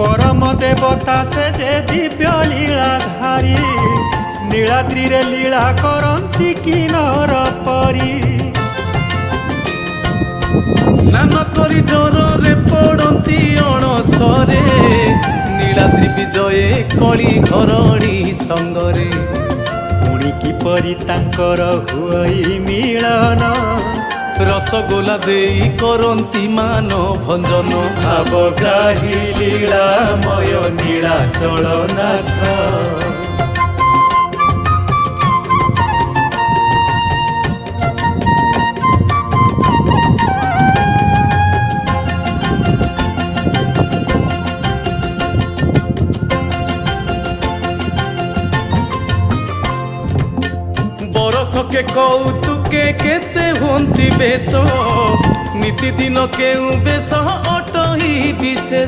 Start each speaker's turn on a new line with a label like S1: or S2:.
S1: परम देवता से जे दिव्य लीलाधारी नीलाद्री रे लीला करंती किन्नर परी
S2: स्नान करी जरे पड़ती अणसरे नीलाद्री विजये कली घरणी संगरे
S1: पुणी किपरि तांकर हुई मिलन
S2: रसगोला देई करंती मान भंजन
S1: भावग्राही लीलामय नीलाचलनाथ
S2: बरसके कौतुके केते हुंती बेश नीति दिन केउ बेश अटही विशेष।